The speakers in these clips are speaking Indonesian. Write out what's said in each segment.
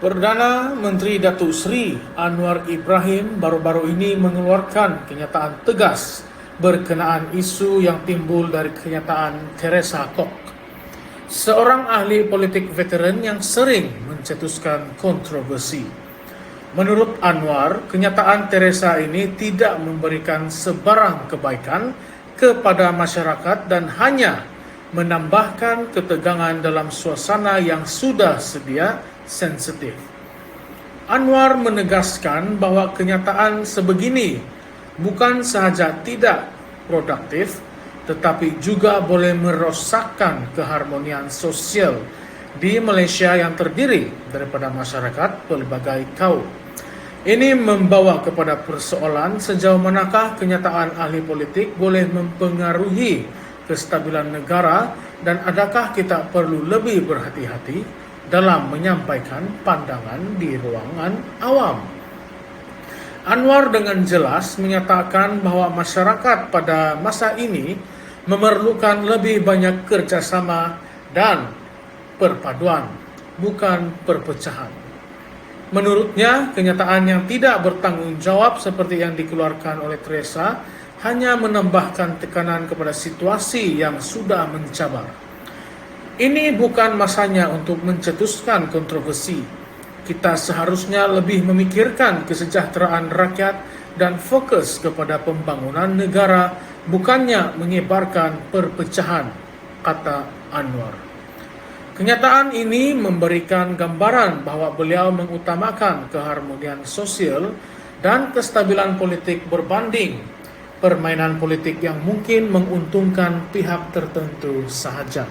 Perdana Menteri Datuk Seri Anwar Ibrahim baru-baru ini mengeluarkan kenyataan tegas berkenaan isu yang timbul dari kenyataan Teresa Kok, seorang ahli politik veteran yang sering mencetuskan kontroversi. Menurut Anwar, kenyataan Teresa ini tidak memberikan sebarang kebaikan kepada masyarakat dan hanya menambahkan ketegangan dalam suasana yang sudah sedia sensitif. Anwar menegaskan bahwa kenyataan sebegini bukan sahaja tidak produktif, tetapi juga boleh merosakkan keharmonian sosial di Malaysia yang terdiri daripada masyarakat pelbagai kaum. Ini membawa kepada persoalan sejauh manakah kenyataan ahli politik boleh mempengaruhi kestabilan negara dan adakah kita perlu lebih berhati-hati dalam menyampaikan pandangan di ruangan awam. Anwar dengan jelas menyatakan bahwa masyarakat pada masa ini memerlukan lebih banyak kerjasama dan perpaduan, bukan perpecahan. Menurutnya, kenyataan yang tidak bertanggung jawab seperti yang dikeluarkan oleh Teresa hanya menambahkan tekanan kepada situasi yang sudah mencabar. Ini bukan masanya untuk mencetuskan kontroversi. Kita seharusnya lebih memikirkan kesejahteraan rakyat dan fokus kepada pembangunan negara, bukannya menyebarkan perpecahan, kata Anwar. Kenyataan ini memberikan gambaran bahwa beliau mengutamakan keharmonian sosial dan kestabilan politik berbanding permainan politik yang mungkin menguntungkan pihak tertentu sahaja.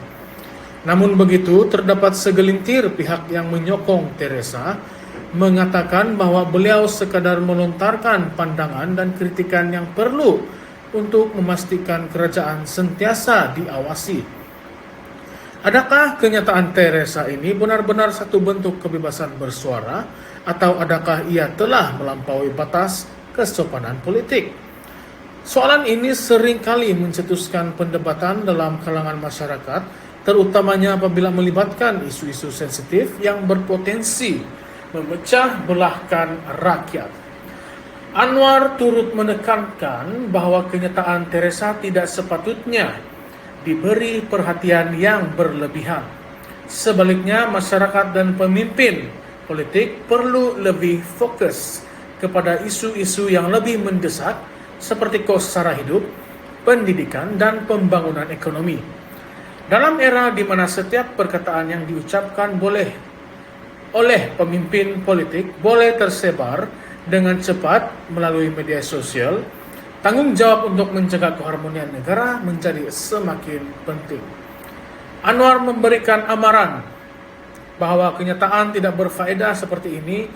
Namun begitu, terdapat segelintir pihak yang menyokong Teresa, mengatakan bahwa beliau sekadar melontarkan pandangan dan kritikan yang perlu untuk memastikan kerajaan sentiasa diawasi. Adakah kenyataan Teresa ini benar-benar satu bentuk kebebasan bersuara, atau adakah ia telah melampaui batas kesopanan politik? Soalan ini seringkali mencetuskan perdebatan dalam kalangan masyarakat, terutamanya apabila melibatkan isu-isu sensitif yang berpotensi memecah belahkan rakyat. Anwar turut menekankan bahwa kenyataan Teresa tidak sepatutnya diberi perhatian yang berlebihan. Sebaliknya, masyarakat dan pemimpin politik perlu lebih fokus kepada isu-isu yang lebih mendesak seperti kos sara hidup, pendidikan, dan pembangunan ekonomi. Dalam era di mana setiap perkataan yang diucapkan oleh pemimpin politik boleh tersebar dengan cepat melalui media sosial, tanggung jawab untuk menjaga keharmonian negara menjadi semakin penting. Anwar memberikan amaran bahwa kenyataan tidak berfaedah seperti ini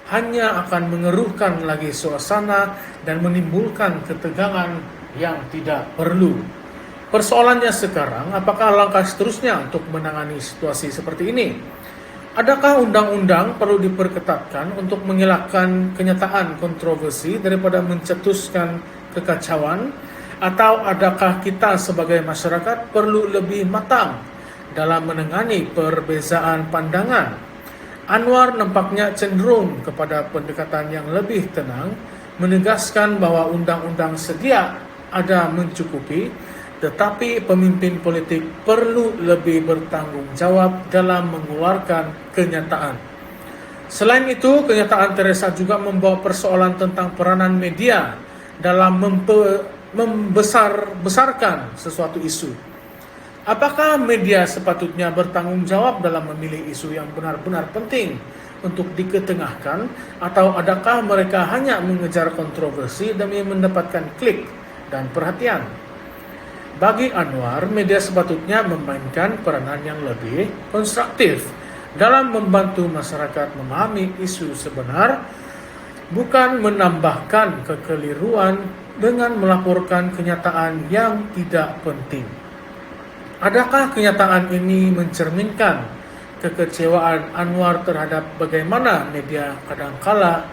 hanya akan mengeruhkan lagi suasana dan menimbulkan ketegangan yang tidak perlu. Persoalannya sekarang, apakah langkah seterusnya untuk menangani situasi seperti ini? Adakah undang-undang perlu diperketatkan untuk mengelakkan kenyataan kontroversi daripada mencetuskan kekacauan? Atau adakah kita sebagai masyarakat perlu lebih matang dalam menangani perbezaan pandangan? Anwar nampaknya cenderung kepada pendekatan yang lebih tenang, menegaskan bahwa undang-undang sedia ada mencukupi, tetapi pemimpin politik perlu lebih bertanggung jawab dalam mengeluarkan kenyataan. Selain itu, kenyataan Teresa juga membawa persoalan tentang peranan media dalam membesarkan sesuatu isu. Apakah media sepatutnya bertanggung jawab dalam memilih isu yang benar-benar penting untuk diketengahkan, atau adakah mereka hanya mengejar kontroversi demi mendapatkan klik dan perhatian? Bagi Anwar, media sepatutnya memainkan peranan yang lebih konstruktif dalam membantu masyarakat memahami isu sebenar, bukan menambahkan kekeliruan dengan melaporkan kenyataan yang tidak penting. Adakah kenyataan ini mencerminkan kekecewaan Anwar terhadap bagaimana media kadangkala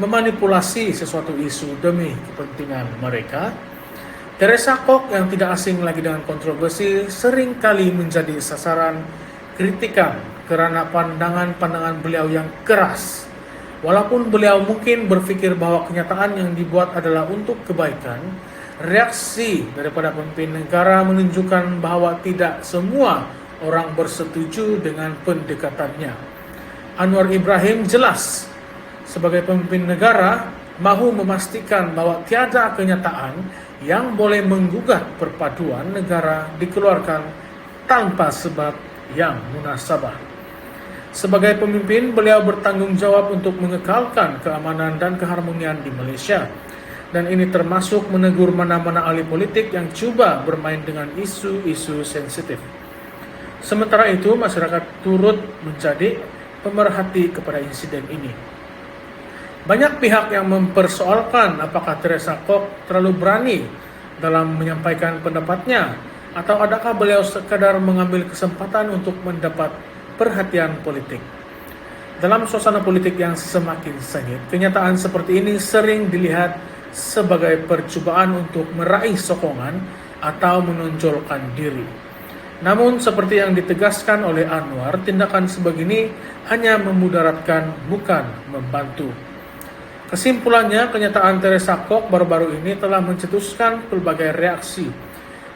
memanipulasi sesuatu isu demi kepentingan mereka? Teresa Kok yang tidak asing lagi dengan kontroversi seringkali menjadi sasaran kritikan karena pandangan-pandangan beliau yang keras. Walaupun beliau mungkin berpikir bahwa kenyataan yang dibuat adalah untuk kebaikan, reaksi daripada pemimpin negara menunjukkan bahwa tidak semua orang bersetuju dengan pendekatannya. Anwar Ibrahim jelas sebagai pemimpin negara mahu memastikan bahwa tiada kenyataan yang boleh menggugat perpaduan negara dikeluarkan tanpa sebab yang munasabah. Sebagai pemimpin, beliau bertanggung jawab untuk mengekalkan keamanan dan keharmonian di Malaysia. Dan ini termasuk menegur mana-mana ahli politik yang cuba bermain dengan isu-isu sensitif. Sementara itu, masyarakat turut menjadi pemerhati kepada insiden ini. Banyak pihak yang mempersoalkan apakah Teresa Kok terlalu berani dalam menyampaikan pendapatnya, atau adakah beliau sekadar mengambil kesempatan untuk mendapat perhatian politik. Dalam suasana politik yang semakin sengit, kenyataan seperti ini sering dilihat sebagai percobaan untuk meraih sokongan atau menonjolkan diri. Namun seperti yang ditegaskan oleh Anwar, tindakan sebegini hanya memudaratkan bukan membantu. Kesimpulannya, kenyataan Teresa Kok baru-baru ini telah mencetuskan pelbagai reaksi.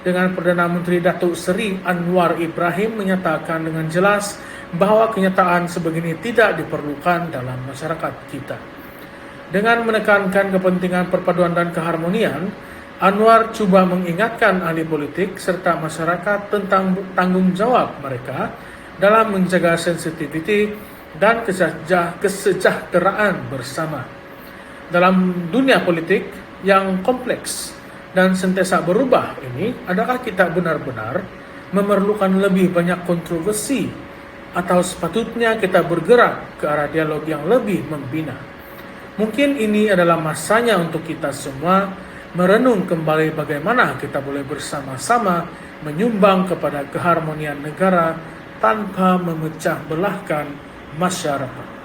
Dengan Perdana Menteri Datuk Seri Anwar Ibrahim menyatakan dengan jelas bahwa kenyataan sebegini tidak diperlukan dalam masyarakat kita. Dengan menekankan kepentingan perpaduan dan keharmonian, Anwar cuba mengingatkan ahli politik serta masyarakat tentang tanggung jawab mereka dalam menjaga sensitiviti dan kesejahteraan bersama. Dalam dunia politik yang kompleks dan sentiasa berubah ini, adakah kita benar-benar memerlukan lebih banyak kontroversi atau sepatutnya kita bergerak ke arah dialog yang lebih membina? Mungkin ini adalah masanya untuk kita semua merenung kembali bagaimana kita boleh bersama-sama menyumbang kepada keharmonian negara tanpa memecah belahkan masyarakat.